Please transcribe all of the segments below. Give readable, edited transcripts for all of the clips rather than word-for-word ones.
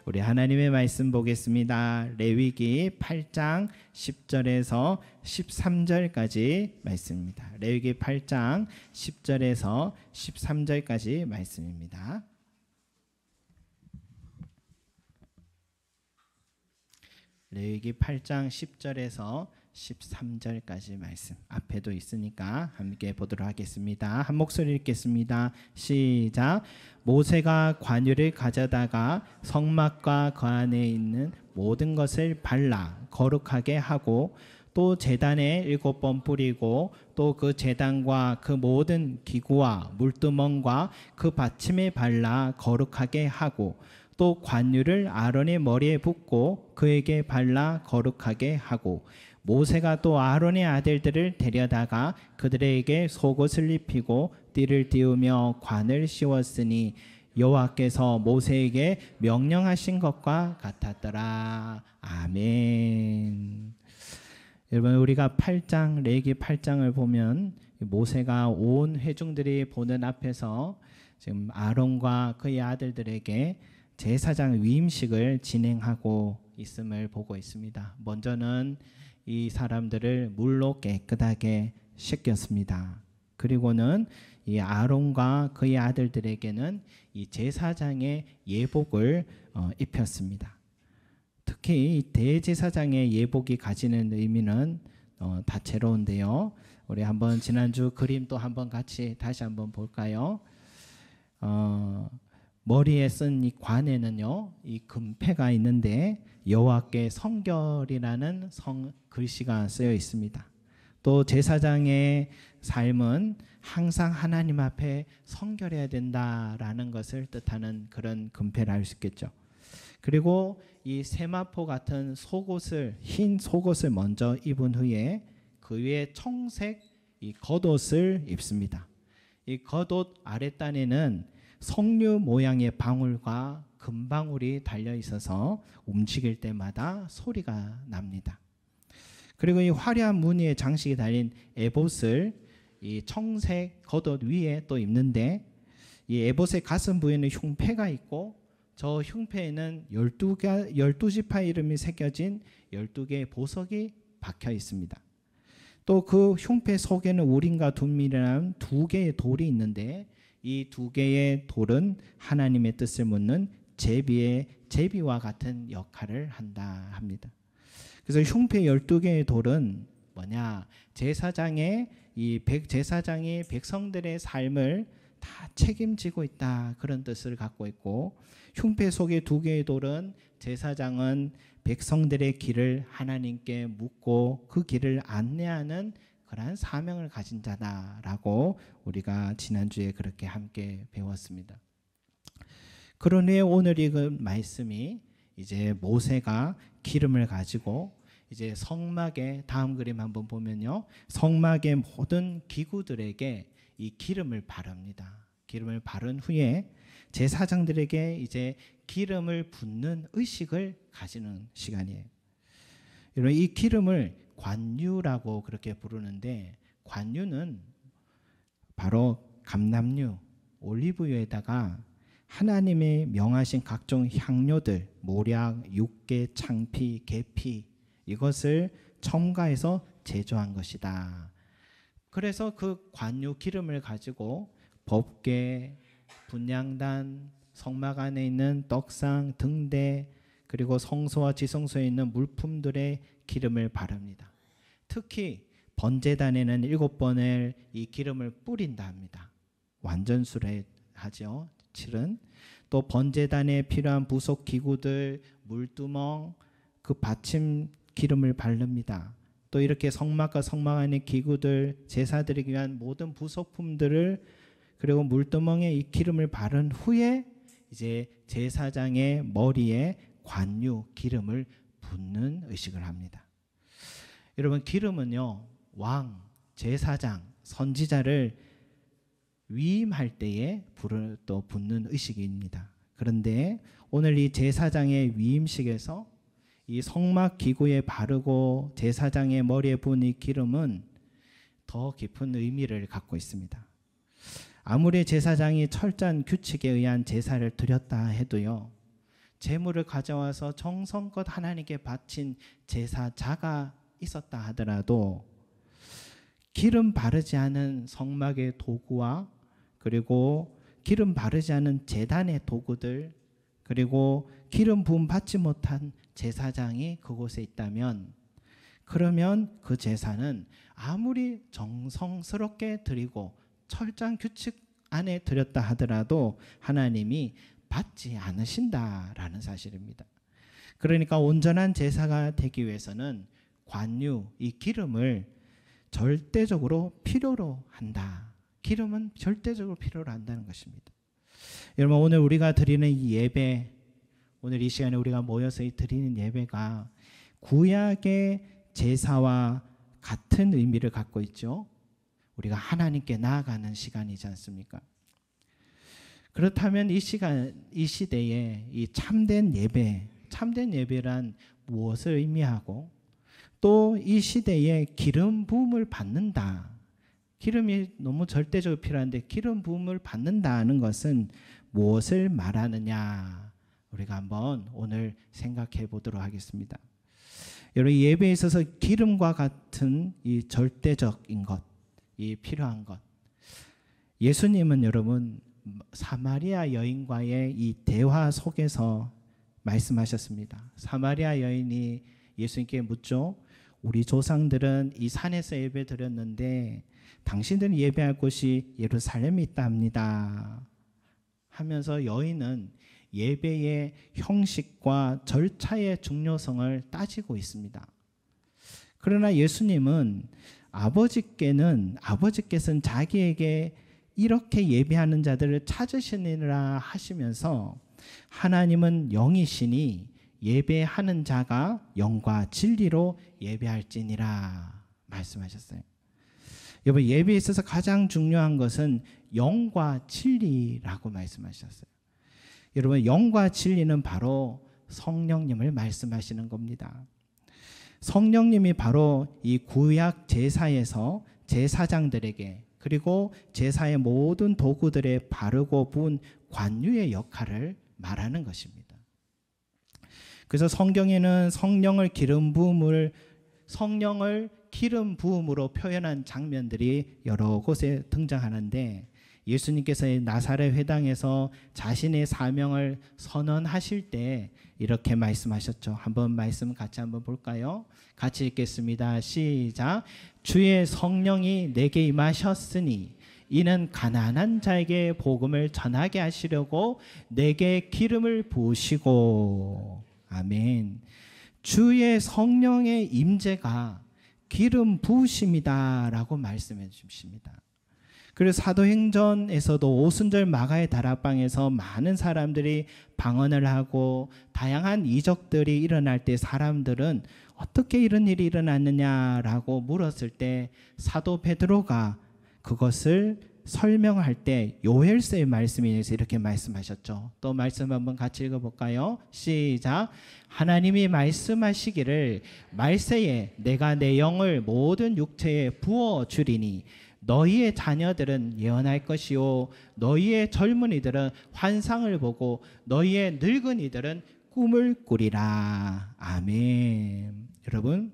우리 하나님의 말씀 보겠습니다. 레위기 8장 10절에서 13절까지 말씀입니다. 레위기 8장 10절에서 13절까지 말씀입니다. 레위기 8장 10절에서 13절까지 말씀 앞에도 있으니까 함께 보도록 하겠습니다. 한 목소리 읽겠습니다. 시작. 모세가 관유를 가져다가 성막과 그 안에 있는 모든 것을 발라 거룩하게 하고 또 제단에 7번 뿌리고 또 그 제단과 그 모든 기구와 물두멍과 그 받침에 발라 거룩하게 하고 또 관유를 아론의 머리에 붓고 그에게 발라 거룩하게 하고 모세가 또 아론의 아들들을 데려다가 그들에게 속옷을 입히고 띠를 띄우며 관을 씌웠으니 여호와께서 모세에게 명령하신 것과 같았더라. 아멘. 여러분, 우리가 8장 레위기 8장을 보면 모세가 온 회중들이 보는 앞에서 지금 아론과 그의 아들들에게 제사장 위임식을 진행하고 있음을 보고 있습니다. 먼저는 이 사람들을 물로 깨끗하게 씻겼습니다. 그리고는 이 아론과 그의 아들들에게는 이 제사장의 예복을 입혔습니다. 특히 이 대제사장의 예복이 가지는 의미는 다채로운데요. 우리 한번 지난주 그림 또 한번 같이 다시 한번 볼까요? 머리에 쓴 이 관에는요, 이 금패가 있는데 여호와께 성결이라는 글씨가 쓰여 있습니다. 또 제사장의 삶은 항상 하나님 앞에 성결해야 된다라는 것을 뜻하는 그런 금패를 알 수 있겠죠. 그리고 이 세마포 같은 속옷을, 흰 속옷을 먼저 입은 후에 그 위에 청색 이 겉옷을 입습니다. 이 겉옷 아랫단에는 석류 모양의 방울과 금방울이 달려 있어서 움직일 때마다 소리가 납니다. 그리고 이 화려한 무늬의 장식이 달린 에봇을 이 청색 겉옷 위에 또 입는데 이 에봇의 가슴 부에는 흉패가 있고 저 흉패에는 12지파 이름이 새겨진 12개의 보석이 박혀 있습니다. 또 그 흉패 속에는 우림과 둠밀이라는 2개의 돌이 있는데 이 2개의 돌은 하나님의 뜻을 묻는 제비와 같은 역할을 한다 합니다. 그래서 흉패 12개의 돌은 뭐냐? 제사장이 백성들의 삶을 다 책임지고 있다, 그런 뜻을 갖고 있고, 흉패 속의 2개의 돌은 제사장은 백성들의 길을 하나님께 묻고 그 길을 안내하는 그러한 사명을 가진 자다라고 우리가 지난주에 그렇게 함께 배웠습니다. 그런 후에 오늘 읽은 말씀이 이제 모세가 기름을 가지고 이제 성막의 다음 그림 한번 보면요, 성막의 모든 기구들에게 이 기름을 바릅니다. 기름을 바른 후에 제사장들에게 이제 기름을 붓는 의식을 가지는 시간이에요. 여러분, 이 기름을 관유라고 그렇게 부르는데, 관유는 바로 감람류, 올리브유에다가 하나님의 명하신 각종 향료들, 모략, 육개, 창피, 계피, 이것을 첨가해서 제조한 것이다. 그래서 그 관유 기름을 가지고 법궤, 분향단, 성막 안에 있는 떡상, 등대, 그리고 성소와 지성소에 있는 물품들의 기름을 바릅니다. 특히 번제단에는 7번을 이 기름을 뿌린다 합니다. 완전수레하죠, 7은. 또 번제단에 필요한 부속 기구들, 물두멍, 그 받침 기름을 바릅니다. 또 이렇게 성막과 성막 안의 기구들, 제사드리기 위한 모든 부속품들을, 그리고 물두멍에 이 기름을 바른 후에 이제 제사장의 머리에 관유 기름을 붓는 의식을 합니다. 여러분, 기름은요, 왕, 제사장, 선지자를 위임할 때에 불을 또 붓는 의식입니다. 그런데 오늘 이 제사장의 위임식에서 이 성막 기구에 바르고 제사장의 머리에 부은 이 기름은 더 깊은 의미를 갖고 있습니다. 아무리 제사장이 철저한 규칙에 의한 제사를 드렸다 해도요, 제물을 가져와서 정성껏 하나님께 바친 제사자가 있었다 하더라도 기름 바르지 않은 성막의 도구와 그리고 기름 바르지 않은 제단의 도구들 그리고 기름 부음 받지 못한 제사장이 그곳에 있다면 그러면 그 제사는 아무리 정성스럽게 드리고 철저한 규칙 안에 드렸다 하더라도 하나님이 받지 않으신다라는 사실입니다. 그러니까 온전한 제사가 되기 위해서는 관유, 이 기름을 절대적으로 필요로 한다. 기름은 절대적으로 필요로 한다는 것입니다. 여러분 오늘 우리가 드리는 이 예배, 오늘 이 시간에 우리가 모여서 드리는 예배가 구약의 제사와 같은 의미를 갖고 있죠. 우리가 하나님께 나아가는 시간이지 않습니까? 그렇다면 이 시대에 이 참된 예배란 무엇을 의미하고 또 이 시대에 기름 부음을 받는다. 기름이 너무 절대적으로 필요한데 기름 부음을 받는다는 것은 무엇을 말하느냐? 우리가 한번 오늘 생각해 보도록 하겠습니다. 여러분 예배에 있어서 기름과 같은 이 절대적인 것, 이 필요한 것. 예수님은 여러분 사마리아 여인과의 이 대화 속에서 말씀하셨습니다. 사마리아 여인이 예수님께 묻죠. 우리 조상들은 이 산에서 예배 드렸는데 당신들은 예배할 곳이 예루살렘에 있다 합니다. 하면서 여인은 예배의 형식과 절차의 중요성을 따지고 있습니다. 그러나 예수님은 아버지께서는 자기에게 이렇게 예배하는 자들을 찾으시느라 하시면서 하나님은 영이시니 예배하는 자가 영과 진리로 예배할지니라 말씀하셨어요. 여러분 예배에 있어서 가장 중요한 것은 영과 진리라고 말씀하셨어요. 여러분 영과 진리는 바로 성령님을 말씀하시는 겁니다. 성령님이 바로 이 구약 제사에서 제사장들에게 그리고 제사의 모든 도구들에 바르고 부은 관유의 역할을 말하는 것입니다. 그래서 성경에는 성령을 기름 부음으로 표현한 장면들이 여러 곳에 등장하는데 예수님께서 나사렛 회당에서 자신의 사명을 선언하실 때 이렇게 말씀하셨죠. 한번 말씀 같이 한번 볼까요? 같이 읽겠습니다. 시작. 주의 성령이 내게 임하셨으니 이는 가난한 자에게 복음을 전하게 하시려고 내게 기름을 부으시고. 아멘. 주의 성령의 임재가 기름 부으심이다라고 말씀해 주십니다. 그래서 사도행전에서도 오순절 마가의 다락방에서 많은 사람들이 방언을 하고 다양한 이적들이 일어날 때 사람들은 어떻게 이런 일이 일어났느냐라고 물었을 때 사도 베드로가 그것을 설명할 때 요엘서의 말씀에서 이렇게 말씀하셨죠. 또 말씀 한번 같이 읽어볼까요? 시작. 하나님이 말씀하시기를 말세에 내가 내 영을 모든 육체에 부어주리니 너희의 자녀들은 예언할 것이요 너희의 젊은이들은 환상을 보고 너희의 늙은이들은 꿈을 꾸리라. 아멘. 여러분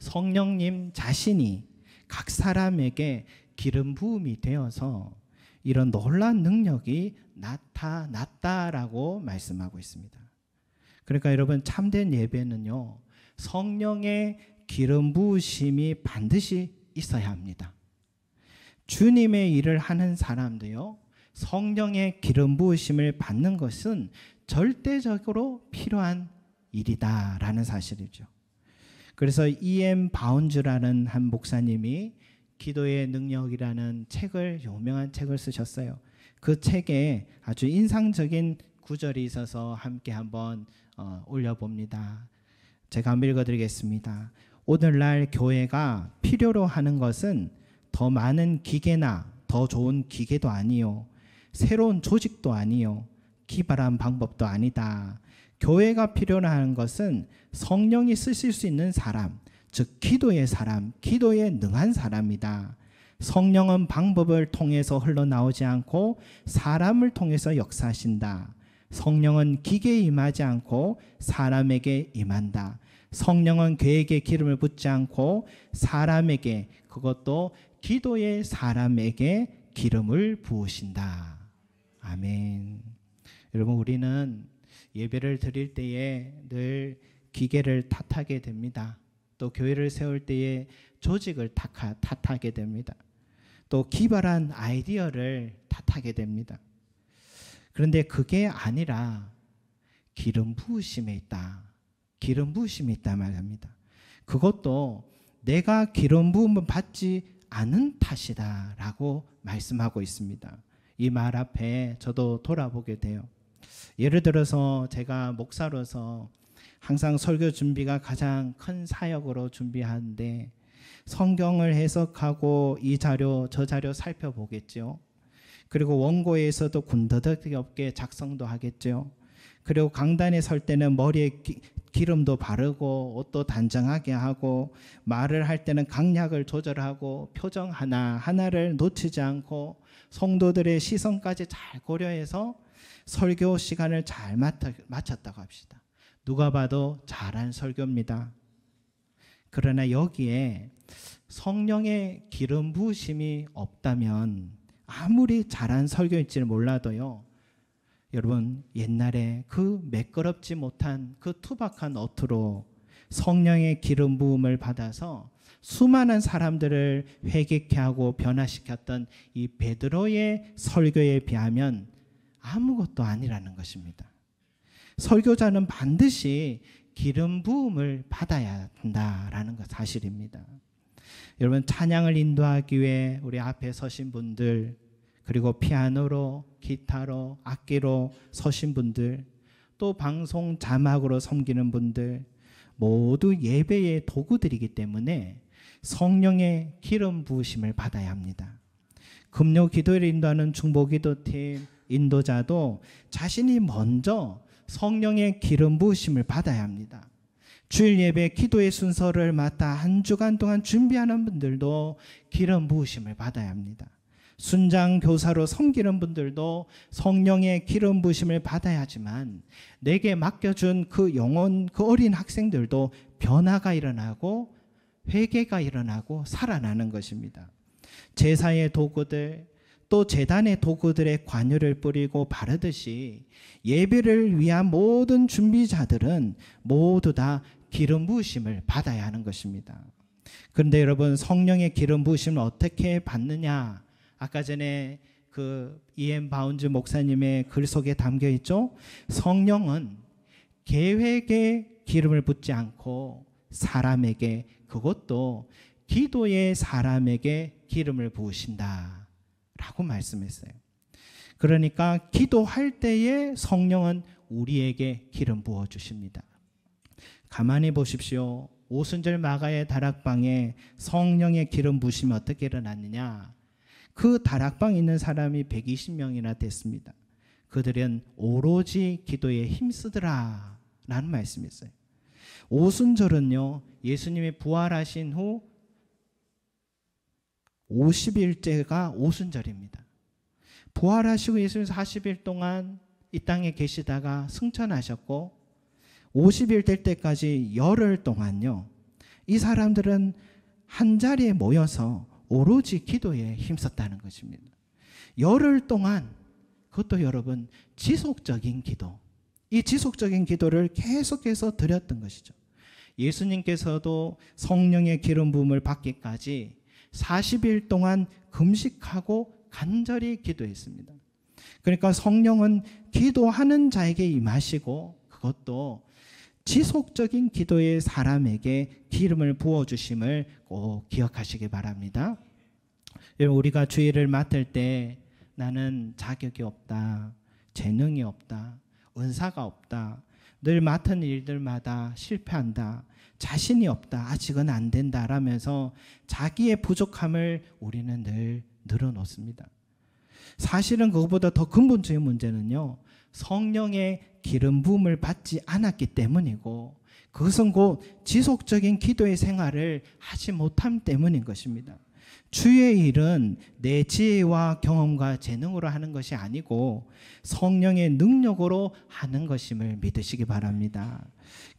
성령님 자신이 각 사람에게 기름 부음이 되어서 이런 놀라운 능력이 나타났다라고 말씀하고 있습니다. 그러니까 여러분 참된 예배는요 성령의 기름 부으심이 반드시 있어야 합니다. 주님의 일을 하는 사람도요 성령의 기름 부으심을 받는 것은 절대적으로 필요한 일이다라는 사실이죠. 그래서 E.M. 바운즈라는 한 목사님이 기도의 능력이라는 책을 유명한 책을 쓰셨어요. 그 책에 아주 인상적인 구절이 있어서 함께 한번 올려봅니다. 제가 한번 읽어드리겠습니다. 오늘날 교회가 필요로 하는 것은 더 많은 기계나 더 좋은 기계도 아니요 새로운 조직도 아니요 기발한 방법도 아니다. 교회가 필요로 하는 것은 성령이 쓰실 수 있는 사람, 즉 기도의 사람, 기도에 능한 사람이다. 성령은 방법을 통해서 흘러나오지 않고 사람을 통해서 역사하신다. 성령은 기계에 임하지 않고 사람에게 임한다. 성령은 그에게 기름을 붓지 않고 사람에게, 그것도 기도의 사람에게 기름을 부으신다. 아멘. 여러분, 우리는 예배를 드릴 때에 늘 기계를 탓하게 됩니다. 또 교회를 세울 때에 조직을 탓하게 됩니다. 또 기발한 아이디어를 탓하게 됩니다. 그런데 그게 아니라 기름 부으심에 있다. 기름 부으심이 있다 말합니다. 그것도 내가 기름 부음을 받지 않은 탓이다 라고 말씀하고 있습니다. 이 말 앞에 저도 돌아보게 돼요. 예를 들어서 제가 목사로서 항상 설교 준비가 가장 큰 사역으로 준비하는데 성경을 해석하고 이 자료 저 자료 살펴보겠죠. 그리고 원고에서도 군더더기 없게 작성도 하겠죠. 그리고 강단에 설 때는 머리에 기름도 바르고 옷도 단정하게 하고 말을 할 때는 강약을 조절하고 표정 하나하나를 놓치지 않고 성도들의 시선까지 잘 고려해서 설교 시간을 잘 마쳤다고 합시다. 누가 봐도 잘한 설교입니다. 그러나 여기에 성령의 기름 부으심이 없다면 아무리 잘한 설교일지를 몰라도요, 여러분, 옛날에 그 매끄럽지 못한 그 투박한 어투로 성령의 기름 부음을 받아서 수많은 사람들을 회개케 하고 변화시켰던 이 베드로의 설교에 비하면 아무것도 아니라는 것입니다. 설교자는 반드시 기름 부음을 받아야 한다라는 것 사실입니다. 여러분, 찬양을 인도하기 위해 우리 앞에 서신 분들, 그리고 피아노로, 기타로, 악기로 서신 분들, 또 방송 자막으로 섬기는 분들, 모두 예배의 도구들이기 때문에 성령의 기름 부으심을 받아야 합니다. 금요 기도를 인도하는 중보기도팀 인도자도 자신이 먼저 성령의 기름 부으심을 받아야 합니다. 주일 예배 기도의 순서를 맡아 한 주간 동안 준비하는 분들도 기름 부으심을 받아야 합니다. 순장 교사로 섬기는 분들도 성령의 기름 부으심을 받아야 하지만 내게 맡겨준 그 영혼, 그 어린 학생들도 변화가 일어나고 회개가 일어나고 살아나는 것입니다. 제사의 도구들, 또 제단의 도구들의 관유를 뿌리고 바르듯이 예배를 위한 모든 준비자들은 모두 다 기름 부으심을 받아야 하는 것입니다. 그런데 여러분, 성령의 기름 부으심을 어떻게 받느냐? 아까 전에 그 E.M. 바운즈 목사님의 글 속에 담겨 있죠. 성령은 계획에 기름을 붓지 않고 사람에게, 그것도 기도의 사람에게 기름을 부으신다 라고 말씀했어요. 그러니까 기도할 때에 성령은 우리에게 기름 부어주십니다. 가만히 보십시오. 오순절 마가의 다락방에 성령의 기름 부으심이 어떻게 일어났느냐. 그 다락방에 있는 사람이 120명이나 됐습니다. 그들은 오로지 기도에 힘쓰더라 라는 말씀이 있어요. 오순절은요, 예수님이 부활하신 후 50일째가 오순절입니다. 부활하시고 예수님 40일 동안 이 땅에 계시다가 승천하셨고 50일 될 때까지 열흘 동안요, 이 사람들은 한 자리에 모여서 오로지 기도에 힘썼다는 것입니다. 열흘 동안, 그것도 여러분 지속적인 기도, 이 지속적인 기도를 계속해서 드렸던 것이죠. 예수님께서도 성령의 기름 부음을 받기까지 40일 동안 금식하고 간절히 기도했습니다. 그러니까 성령은 기도하는 자에게 임하시고 그것도 지속적인 기도의 사람에게 기름을 부어주심을 꼭 기억하시기 바랍니다. 우리가 주일을 맡을 때 나는 자격이 없다, 재능이 없다, 은사가 없다, 늘 맡은 일들마다 실패한다, 자신이 없다, 아직은 안 된다 라면서 자기의 부족함을 우리는 늘 늘어놓습니다. 사실은 그것보다 더 근본적인 문제는요, 성령의 기름 부음을 받지 않았기 때문이고 그것은 곧 지속적인 기도의 생활을 하지 못함 때문인 것입니다. 주의 일은 내 지혜와 경험과 재능으로 하는 것이 아니고 성령의 능력으로 하는 것임을 믿으시기 바랍니다.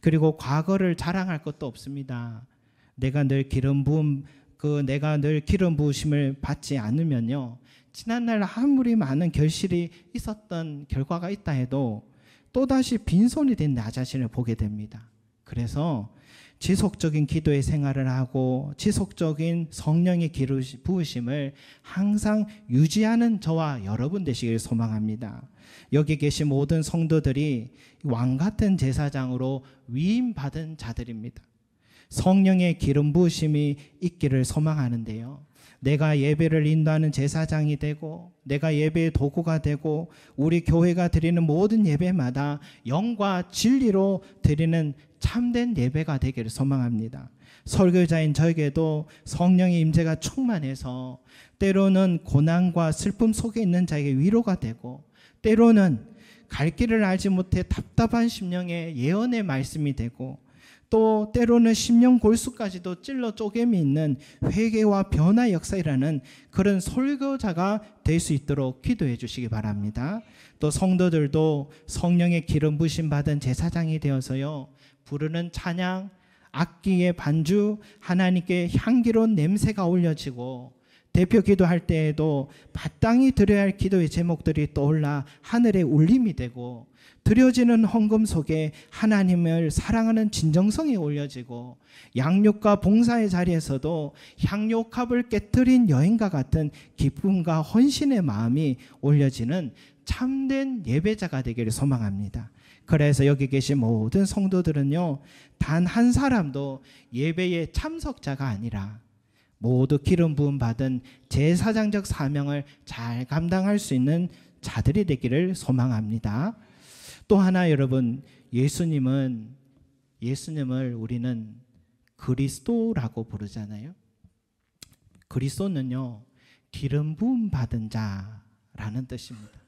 그리고 과거를 자랑할 것도 없습니다. 내가 늘 기름 부으심을 받지 않으면요, 지난날 아무리 많은 결실이 있었던 결과가 있다 해도 또다시 빈손이 된 나 자신을 보게 됩니다. 그래서 지속적인 기도의 생활을 하고 지속적인 성령의 부으심을 항상 유지하는 저와 여러분 되시길 소망합니다. 여기 계신 모든 성도들이 왕같은 제사장으로 위임받은 자들입니다. 성령의 기름 부으심이 있기를 소망하는데요, 내가 예배를 인도하는 제사장이 되고 내가 예배의 도구가 되고 우리 교회가 드리는 모든 예배마다 영과 진리로 드리는 참된 예배가 되기를 소망합니다. 설교자인 저에게도 성령의 임재가 충만해서 때로는 고난과 슬픔 속에 있는 자에게 위로가 되고, 때로는 갈 길을 알지 못해 답답한 심령에 예언의 말씀이 되고, 또 때로는 심령 골수까지도 찔러 쪼개미 있는 회개와 변화 역사라는 그런 설교자가 될 수 있도록 기도해 주시기 바랍니다. 또 성도들도 성령의 기름 부심 받은 제사장이 되어서요, 부르는 찬양, 악기의 반주, 하나님께 향기로운 냄새가 올려지고, 대표 기도할 때에도 마땅히 드려야 할 기도의 제목들이 떠올라 하늘의 울림이 되고, 드려지는 헌금 속에 하나님을 사랑하는 진정성이 올려지고, 양육과 봉사의 자리에서도 향료컵을 깨뜨린 여인과 같은 기쁨과 헌신의 마음이 올려지는 참된 예배자가 되기를 소망합니다. 그래서 여기 계신 모든 성도들은요, 단 한 사람도 예배의 참석자가 아니라 모두 기름 부음 받은 제사장적 사명을 잘 감당할 수 있는 자들이 되기를 소망합니다. 또 하나, 여러분, 예수님을 우리는 그리스도라고 부르잖아요. 그리스도는요, 기름 부음 받은 자라는 뜻입니다.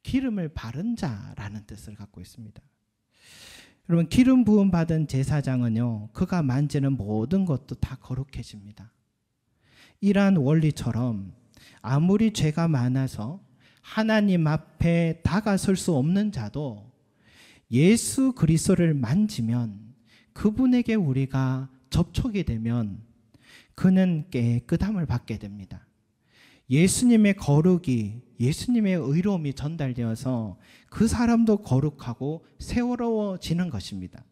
기름을 바른 자라는 뜻을 갖고 있습니다. 여러분, 기름 부음 받은 제사장은요, 그가 만지는 모든 것도 다 거룩해집니다. 이러한 원리처럼 아무리 죄가 많아서 하나님 앞에 다가설 수 없는 자도 예수 그리스도를 만지면, 그분에게 우리가 접촉이 되면 그는 깨끗함을 받게 됩니다. 예수님의 거룩이, 예수님의 의로움이 전달되어서 그 사람도 거룩하고 세워러워지는 것입니다.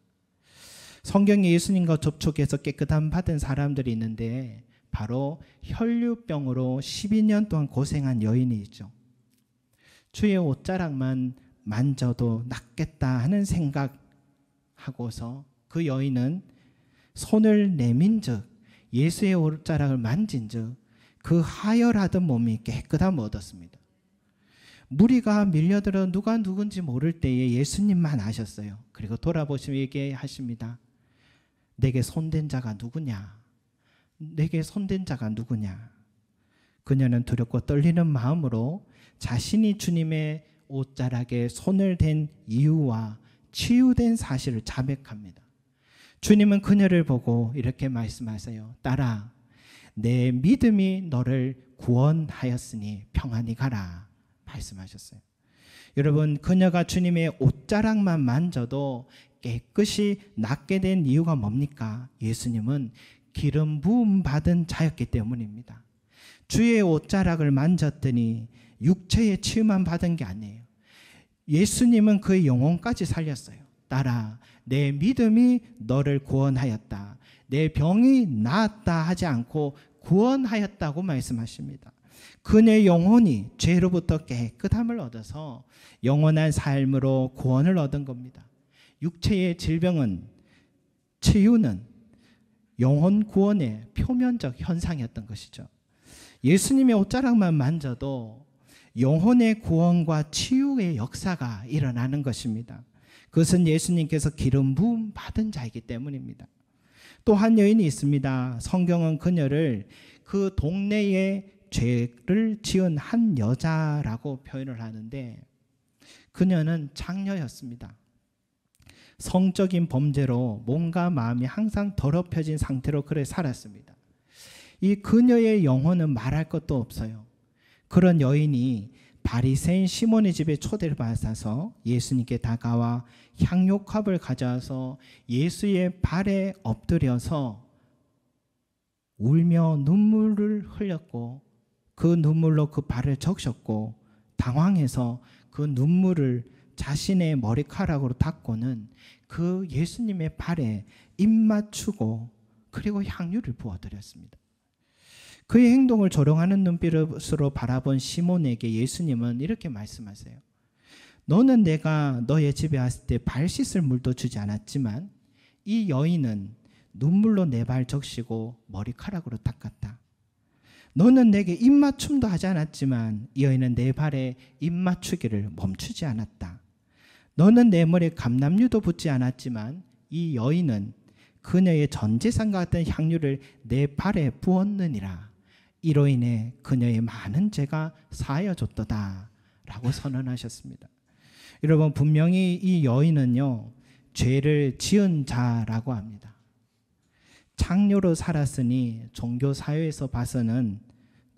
성경에 예수님과 접촉해서 깨끗함 받은 사람들이 있는데, 바로 혈류병으로 12년 동안 고생한 여인이 있죠. 주의 옷자락만 만져도 낫겠다 하는 생각하고서 그 여인은 손을 내민즉, 예수의 옷자락을 만진즉 그 하혈하던 몸이 깨끗함을 얻었습니다. 무리가 밀려들어 누가 누군지 모를 때에 예수님만 아셨어요. 그리고 돌아보시며 얘기하십니다. 내게 손댄 자가 누구냐? 내게 손댄 자가 누구냐? 그녀는 두렵고 떨리는 마음으로 자신이 주님의 옷자락에 손을 댄 이유와 치유된 사실을 자백합니다. 주님은 그녀를 보고 이렇게 말씀하세요. 딸아, 내 믿음이 너를 구원하였으니 평안히 가라 말씀하셨어요. 여러분, 그녀가 주님의 옷자락만 만져도 깨끗이 낫게 된 이유가 뭡니까? 예수님은 기름 부음 받은 자였기 때문입니다. 주의 옷자락을 만졌더니 육체의 치유만 받은 게 아니에요. 예수님은 그의 영혼까지 살렸어요. 딸아, 내 믿음이 너를 구원하였다. 내 병이 나았다 하지 않고 구원하였다고 말씀하십니다. 그의 영혼이 죄로부터 깨끗함을 얻어서 영원한 삶으로 구원을 얻은 겁니다. 육체의 질병은, 치유는 영혼 구원의 표면적 현상이었던 것이죠. 예수님의 옷자락만 만져도 영혼의 구원과 치유의 역사가 일어나는 것입니다. 그것은 예수님께서 기름 부음 받은 자이기 때문입니다. 또 한 여인이 있습니다. 성경은 그녀를 그 동네에 죄를 지은 한 여자라고 표현을 하는데, 그녀는 창녀였습니다. 성적인 범죄로 몸과 마음이 항상 더럽혀진 상태로 그래 살았습니다. 이 그녀의 영혼은 말할 것도 없어요. 그런 여인이 바리새인 시몬의 집에 초대를 받아서 예수님께 다가와 향료컵을 가져와서 예수의 발에 엎드려서 울며 눈물을 흘렸고 그 눈물로 그 발을 적셨고 당황해서 그 눈물을 자신의 머리카락으로 닦고는 그 예수님의 발에 입 맞추고 그리고 향유를 부어드렸습니다. 그의 행동을 조롱하는 눈빛으로 바라본 시몬에게 예수님은 이렇게 말씀하세요. 너는 내가 너의 집에 왔을 때 발 씻을 물도 주지 않았지만 이 여인은 눈물로 내 발 적시고 머리카락으로 닦았다. 너는 내게 입맞춤도 하지 않았지만 이 여인은 내 발에 입맞추기를 멈추지 않았다. 너는 내 머리에 감람유도 붓지 않았지만 이 여인은 그녀의 전 재산과 같은 향유를 내 발에 부었느니라. 이로 인해 그녀의 많은 죄가 사하여졌도다 라고 선언하셨습니다. 여러분, 분명히 이 여인은요, 죄를 지은 자라고 합니다. 창녀로 살았으니 종교 사회에서 봐서는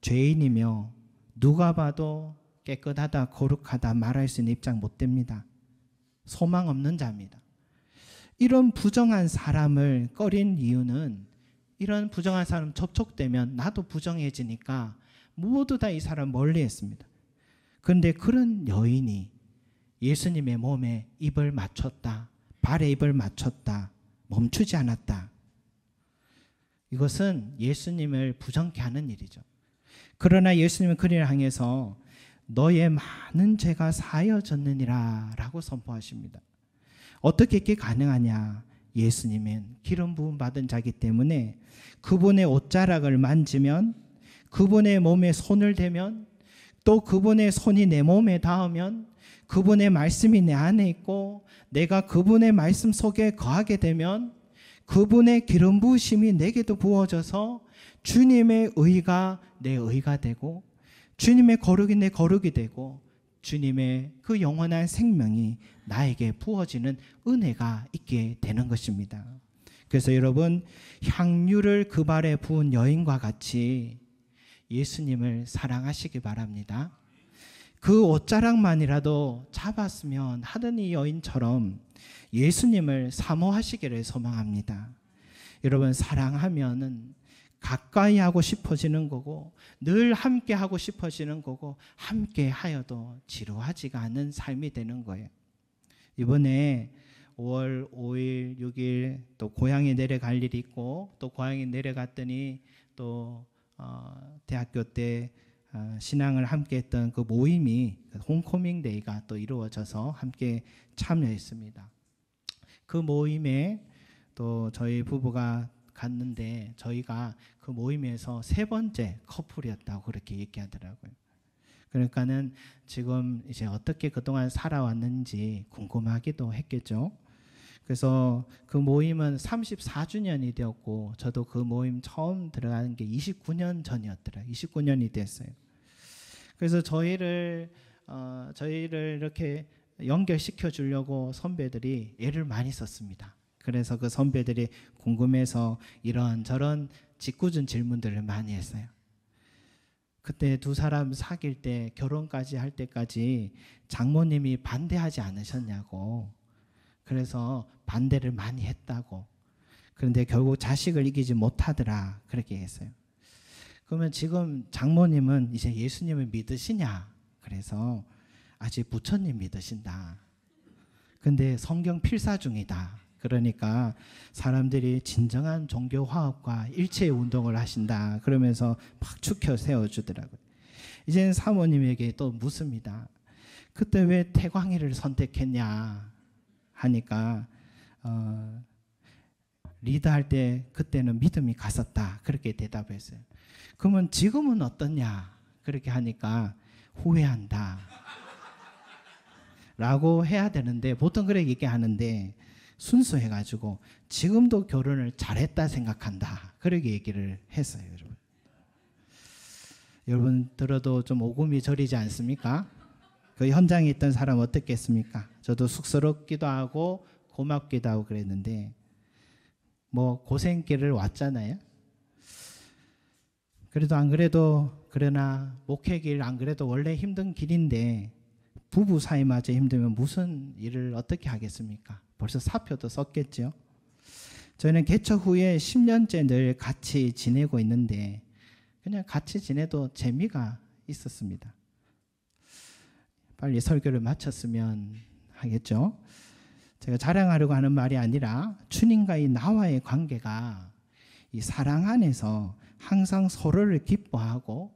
죄인이며 누가 봐도 깨끗하다, 거룩하다 말할 수 있는 입장 못 됩니다. 소망 없는 자입니다. 이런 부정한 사람을 꺼린 이유는 이런 부정한 사람 접촉되면 나도 부정해지니까 모두 다 이 사람 멀리했습니다. 그런데 그런 여인이 예수님의 몸에 입을 맞췄다, 발에 입을 맞췄다, 멈추지 않았다. 이것은 예수님을 부정케 하는 일이죠. 그러나 예수님은 그를 향해서 너의 많은 죄가 사하여졌느니라 라고 선포하십니다. 어떻게 이게 가능하냐? 예수님은 기름 부음 받은 자이기 때문에 그분의 옷자락을 만지면, 그분의 몸에 손을 대면, 또 그분의 손이 내 몸에 닿으면, 그분의 말씀이 내 안에 있고 내가 그분의 말씀 속에 거하게 되면 그분의 기름 부으심이 내게도 부어져서 주님의 의가 내 의가 되고 주님의 거룩이 내 거룩이 되고 주님의 그 영원한 생명이 나에게 부어지는 은혜가 있게 되는 것입니다. 그래서 여러분, 향유를 그 발에 부은 여인과 같이 예수님을 사랑하시기 바랍니다. 그 옷자락만이라도 잡았으면 하던 이 여인처럼 예수님을 사모하시기를 소망합니다. 여러분, 사랑하면은 가까이 하고 싶어지는 거고 늘 함께 하고 싶어지는 거고 함께 하여도 지루하지가 않은 삶이 되는 거예요. 이번에 5월 5일, 6일 또 고향에 내려갈 일이 있고 또 고향에 내려갔더니 또 대학교 때 신앙을 함께 했던 그 모임이 홈커밍 데이가 또 이루어져서 함께 참여했습니다. 그 모임에 또 저희 부부가 갔는데 저희가 그 모임에서 3번째 커플이었다고 그렇게 얘기하더라고요. 그러니까는 지금 이제 어떻게 그동안 살아왔는지 궁금하기도 했겠죠. 그래서 그 모임은 34주년이 되었고 저도 그 모임 처음 들어간 게 29년 전이었더라고요. 29년이 됐어요. 그래서 저희를 이렇게 연결시켜 주려고 선배들이 애를 많이 썼습니다. 그래서 그 선배들이 궁금해서 이런저런 짓궂은 질문들을 많이 했어요. 그때 두 사람 사귈 때 결혼까지 할 때까지 장모님이 반대하지 않으셨냐고, 그래서 반대를 많이 했다고, 그런데 결국 자식을 이기지 못하더라 그렇게 했어요. 그러면 지금 장모님은 이제 예수님을 믿으시냐? 그래서 아직 부처님 믿으신다. 근데 성경 필사 중이다. 그러니까 사람들이 진정한 종교 화합과 일체의 운동을 하신다. 그러면서 막 축혀 세워주더라고요. 이제는 사모님에게 또 묻습니다. 그때 왜 태광이를 선택했냐 하니까 리더할 때 그때는 믿음이 갔었다. 그렇게 대답했어요. 그러면 지금은 어떠냐? 그렇게 하니까 후회한다. 라고 해야 되는데 보통 그렇게 얘기하는데 순수해가지고 지금도 결혼을 잘했다 생각한다. 그렇게 얘기를 했어요. 여러분 들어도 좀 오금이 저리지 않습니까? 그 현장에 있던 사람 어떻겠습니까? 저도 쑥스럽기도 하고 고맙기도 하고 그랬는데 뭐 고생길을 왔잖아요. 그래도 안 그래도 그러나 목회길 안 그래도 원래 힘든 길인데 부부 사이마저 힘들면 무슨 일을 어떻게 하겠습니까? 벌써 사표도 썼겠죠. 저희는 개척 후에 10년째 늘 같이 지내고 있는데 그냥 같이 지내도 재미가 있었습니다. 빨리 설교를 마쳤으면 하겠죠. 제가 자랑하려고 하는 말이 아니라 주님과의 나와의 관계가 이 사랑 안에서 항상 서로를 기뻐하고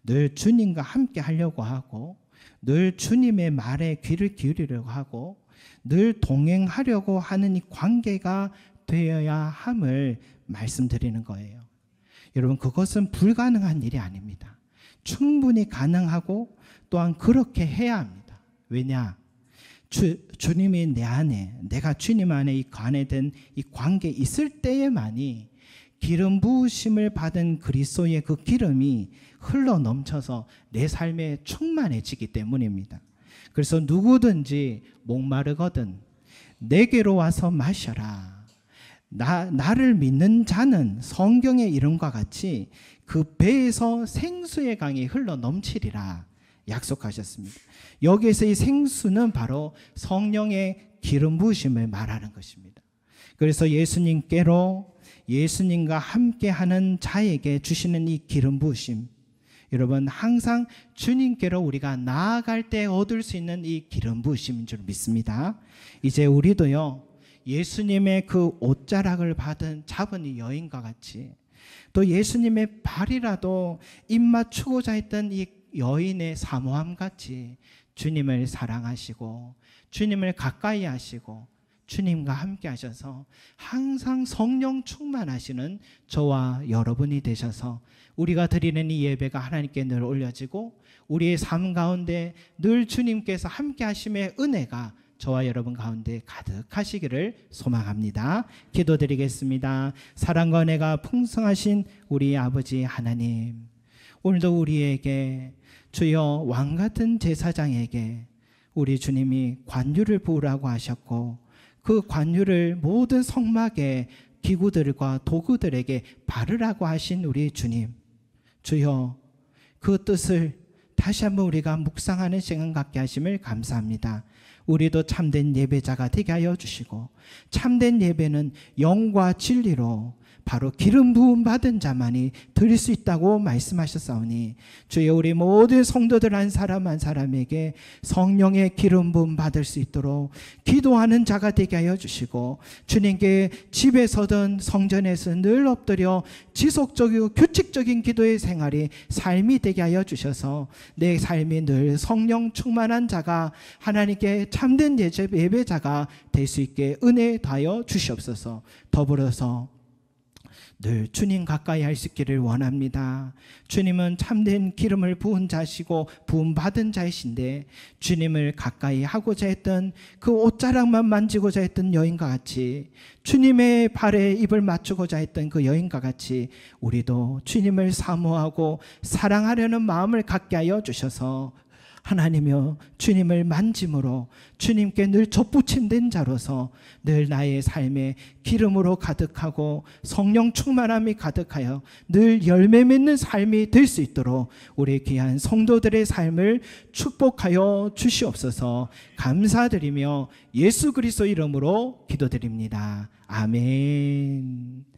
늘 주님과 함께 하려고 하고 늘 주님의 말에 귀를 기울이려고 하고 늘 동행하려고 하는 이 관계가 되어야 함을 말씀드리는 거예요. 여러분, 그것은 불가능한 일이 아닙니다. 충분히 가능하고 또한 그렇게 해야 합니다. 왜냐? 주님이 내 안에, 내가 주님 안에 이 관에 된 이 관계에 있을 때에만이 기름 부으심을 받은 그리스도의 그 기름이 흘러 넘쳐서 내 삶에 충만해지기 때문입니다. 그래서 누구든지 목마르거든 내게로 와서 마셔라. 나를 믿는 자는 성경의 이름과 같이 그 배에서 생수의 강이 흘러 넘치리라 약속하셨습니다. 여기에서 이 생수는 바로 성령의 기름 부으심을 말하는 것입니다. 그래서 예수님과 함께하는 자에게 주시는 이 기름 부으심, 여러분 항상 주님께로 우리가 나아갈 때 얻을 수 있는 이 기름 부으심인 줄 믿습니다. 이제 우리도요 예수님의 그 옷자락을 잡은 이 여인과 같이 또 예수님의 발이라도 입맞추고자 했던 이 여인의 사모함 같이 주님을 사랑하시고 주님을 가까이 하시고 주님과 함께 하셔서 항상 성령 충만하시는 저와 여러분이 되셔서 우리가 드리는 이 예배가 하나님께 늘 올려지고 우리의 삶 가운데 늘 주님께서 함께 하심의 은혜가 저와 여러분 가운데 가득하시기를 소망합니다. 기도드리겠습니다. 사랑과 은혜가 풍성하신 우리 아버지 하나님, 오늘도 우리에게 주여 왕같은 제사장에게 우리 주님이 관유를 부으라고 하셨고 그 관유를 모든 성막의 기구들과 도구들에게 바르라고 하신 우리 주님, 주여 그 뜻을 다시 한번 우리가 묵상하는 시간 갖게 하심을 감사합니다. 우리도 참된 예배자가 되게 하여 주시고 참된 예배는 영과 진리로 바로 기름 부음 받은 자만이 드릴 수 있다고 말씀하셨사오니 주여 우리 모든 성도들 한 사람 한 사람에게 성령의 기름 부음 받을 수 있도록 기도하는 자가 되게 하여 주시고 주님께 집에서든 성전에서 늘 엎드려 지속적이고 규칙적인 기도의 생활이 삶이 되게 하여 주셔서 내 삶이 늘 성령 충만한 자가 하나님께 참된 예배자가 될 수 있게 은혜 다하여 주시옵소서. 더불어서 늘 주님 가까이 할 수 있기를 원합니다. 주님은 참된 기름을 부은 자시고 부음 받은 자이신데 주님을 가까이 하고자 했던 그 옷자락만 만지고자 했던 여인과 같이 주님의 발에 입을 맞추고자 했던 그 여인과 같이 우리도 주님을 사모하고 사랑하려는 마음을 갖게 하여 주셔서 하나님이여 주님을 만짐으로 주님께 늘 접붙임된 자로서 늘 나의 삶에 기름으로 가득하고 성령 충만함이 가득하여 늘 열매 맺는 삶이 될 수 있도록 우리 귀한 성도들의 삶을 축복하여 주시옵소서. 감사드리며 예수 그리스도 이름으로 기도드립니다. 아멘.